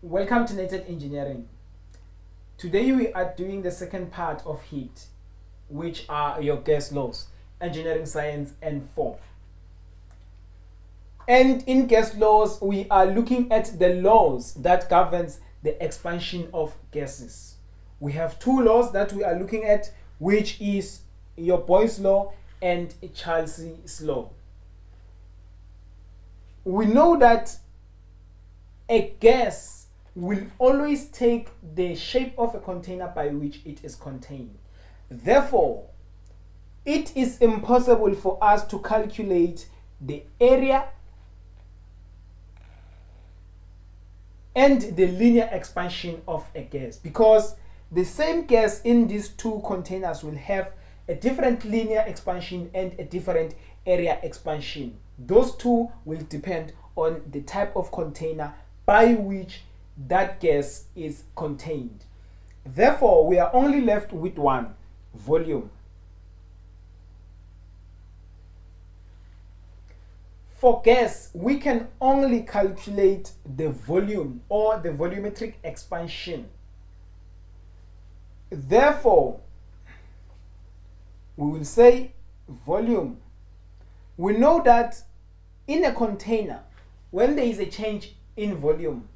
Welcome to Nated Engineering. Today we are doing the second part of heat, which are your gas laws, engineering science and 4. And in gas laws, we are looking at the laws that governs the expansion of gases. We have two laws that we are looking at, which is your Boyle's law and Charles's law. We know that a gas will always take the shape of a container by which it is contained. Therefore, it is impossible for us to calculate the area and the linear expansion of a gas, because the same gas in these two containers will have a different linear expansion and a different area expansion. Those two will depend on the type of container by which that gas is contained. Therefore, we are only left with one: volume. For gas, we can only calculate the volume or the volumetric expansion. Therefore, we will say volume. We know that in a container, when there is a change in volume,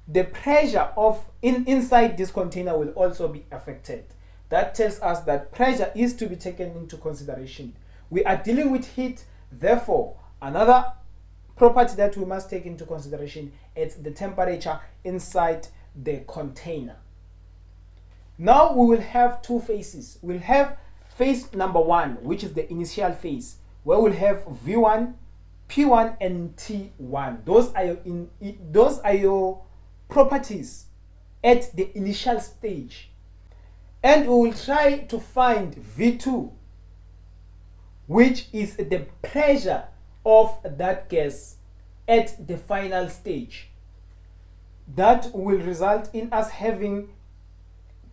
the pressure of inside this container will also be affected. That tells us that pressure is to be taken into consideration. We are dealing with heat, therefore another property that we must take into consideration is the temperature inside the container. Now we will have two phases. We'll have phase number 1, which is the initial phase, where we'll have V1, P1 and T1. Those are your properties at the initial stage. And we will try to find V2, which is the pressure of that gas at the final stage. That will result in us having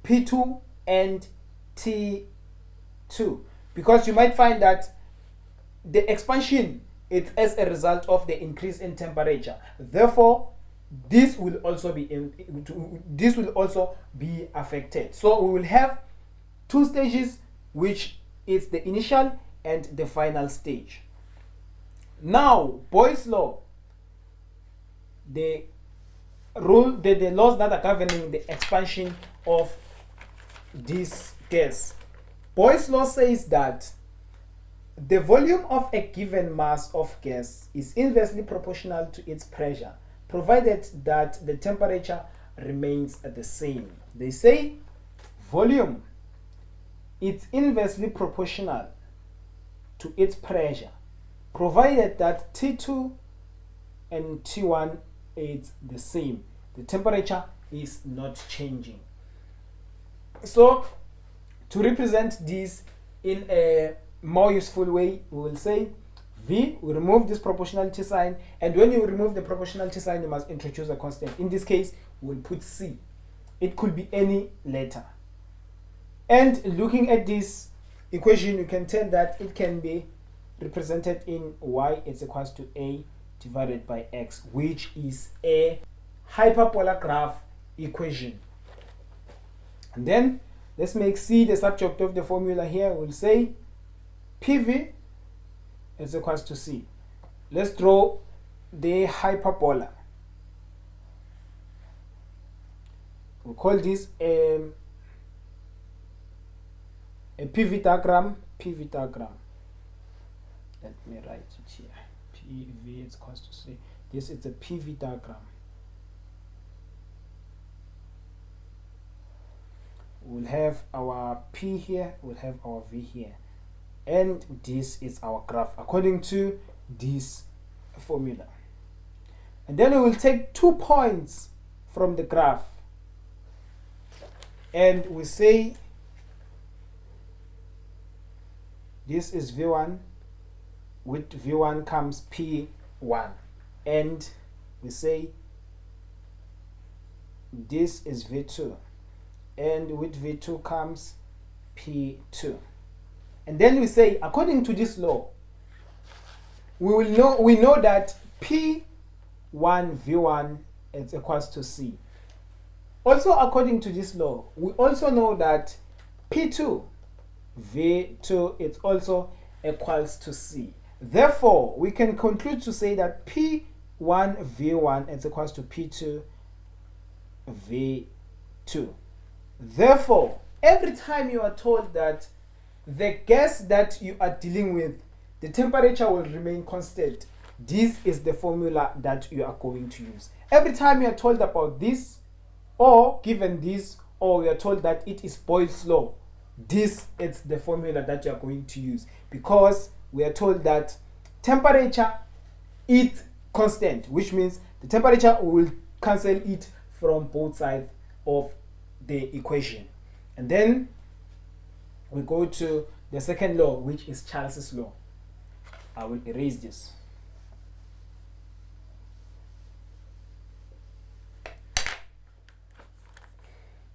P2 and T2, because you might find that the expansion is as a result of the increase in temperature. Therefore, this will also be affected. So we will have two stages, which is the initial and the final stage. Now, Boyle's law, the laws that are governing the expansion of this gas. Boyle's law says that the volume of a given mass of gas is inversely proportional to its pressure, provided that the temperature remains the same. They say volume is inversely proportional to its pressure, provided that T2 and T1 is the same. The temperature is not changing. So, to represent this in a more useful way, we will say V, we remove this proportionality sign, and when you remove the proportionality sign, you must introduce a constant. In this case, we'll put C. It could be any letter. And looking at this equation, you can tell that it can be represented in Y is equals to A divided by X, which is a hyperpolar graph equation. And then let's make C the subject of the formula here. We'll say PV is equals to C. Let's draw the hyperbola. We'll call this a PV diagram. PV diagram. Let me write it here. PV is equals to C. This is a PV diagram. We'll have our P here, we'll have our V here. And this is our graph according to this formula. And then we will take 2 points from the graph, and we say this is V1, with V1 comes P1, and we say this is V2, and with V2 comes P2. And then we say, according to this law, we know that P1 V1 it's equals to C. Also, according to this law, we also know that P2 V2 is also equals to C. Therefore, we can conclude to say that P1 V1 is equals to P2 V2. Therefore, every time you are told that the gas that you are dealing with, the temperature will remain constant, this is the formula that you are going to use. Every time you are told about this, or given this, or you are told that it is Boyle's law, this is the formula that you are going to use, because we are told that temperature is constant, which means the temperature will cancel it from both sides of the equation. And then we go to the second law, which is Charles's law. I will erase this.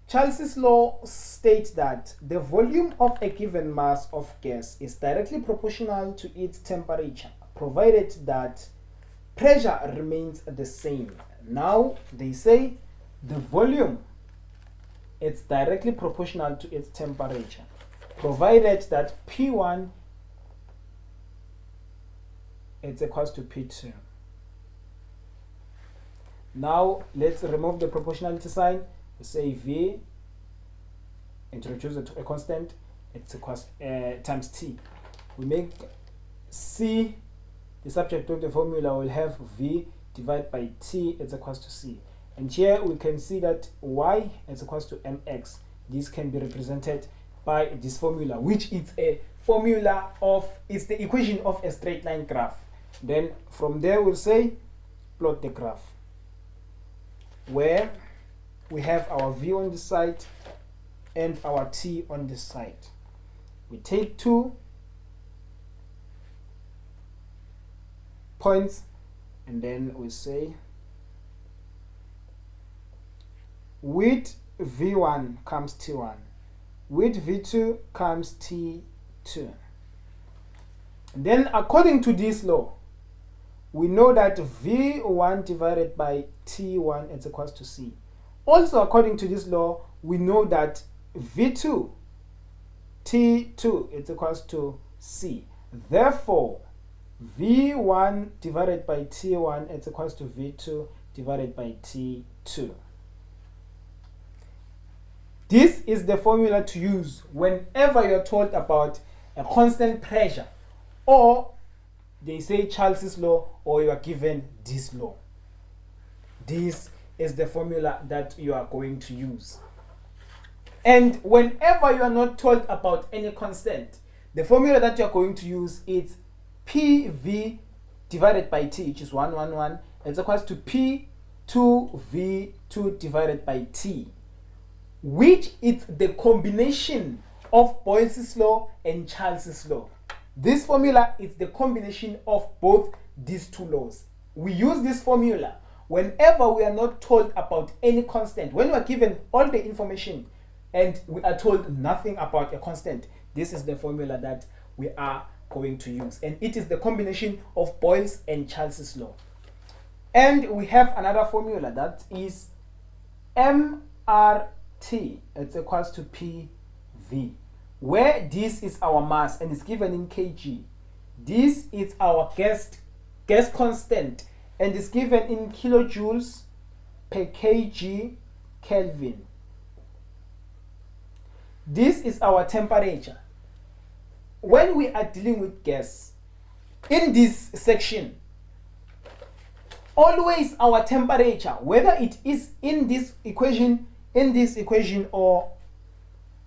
Charles's law states that the volume of a given mass of gas is directly proportional to its temperature, provided that pressure remains the same. Now they say the volume is directly proportional to its temperature, provided that P1 is equals to P2. Now let's remove the proportionality sign. We say V, introduce it to a constant, it's equals times T. We make C, the subject of the formula will have V divided by T is equals to C. And here we can see that Y is equals to mx. This can be represented by this formula, which is a formula of, it's the equation of a straight line graph. Then from there we'll say plot the graph, where we have our V on this side and our T on this side. We take 2 points and then we say with V1 comes T1, with V2 comes T2. And then according to this law, we know that V1 divided by T1 is equals to C. Also, according to this law, we know that V2 T2 is equals to C. Therefore, V1 divided by T1 is equals to V2 divided by T2. This is the formula to use whenever you're told about a constant pressure, or they say Charles's law, or you are given this law. This is the formula that you are going to use. And whenever you are not told about any constant, the formula that you are going to use is PV divided by T, which is 111, is equals to P2V2 divided by T, which is the combination of Boyle's law and Charles's law. This formula is the combination of both these two laws. We use this formula whenever we are not told about any constant. When we are given all the information and we are told nothing about a constant, this is the formula that we are going to use. And it is the combination of Boyle's and Charles's law. And we have another formula that is MRT. It's equals to PV, where this is our mass and it's given in kg. This is our gas constant and is given in kilojoules per kg Kelvin. This is our temperature. When we are dealing with gas, in this section, always our temperature, whether it is in this equation, or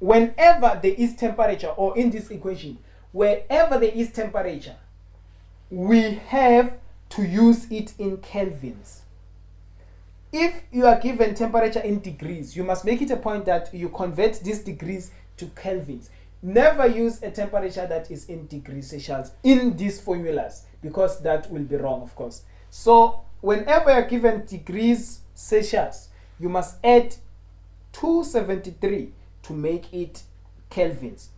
whenever there is temperature, or in this equation, wherever there is temperature, we have to use it in kelvins. If you are given temperature in degrees, you must make it a point that you convert these degrees to kelvins. Never use a temperature that is in degrees Celsius in these formulas, because that will be wrong, of course. So whenever you're given degrees Celsius, you must add 273 to make it kelvins.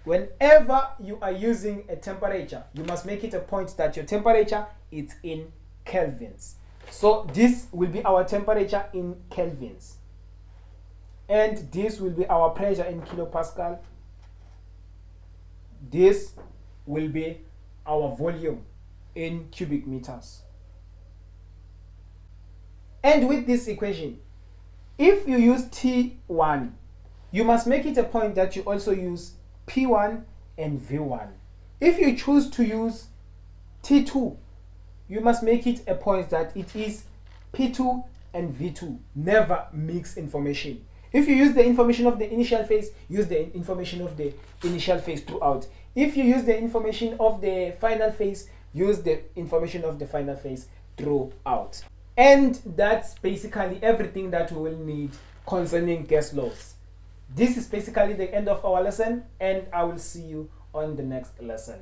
Whenever you are using a temperature, you must make it a point that your temperature is in kelvins. So this will be our temperature in kelvins, and this will be our pressure in kilopascal. This will be our volume in cubic meters. And with this equation, if you use T1, you must make it a point that you also use P1 and V1. If you choose to use T2, you must make it a point that it is P2 and V2. Never mix information. If you use the information of the initial phase, use the information of the initial phase throughout. If you use the information of the final phase, use the information of the final phase throughout. And that's basically everything that we will need concerning gas laws. This is basically the end of our lesson, and I will see you on the next lesson.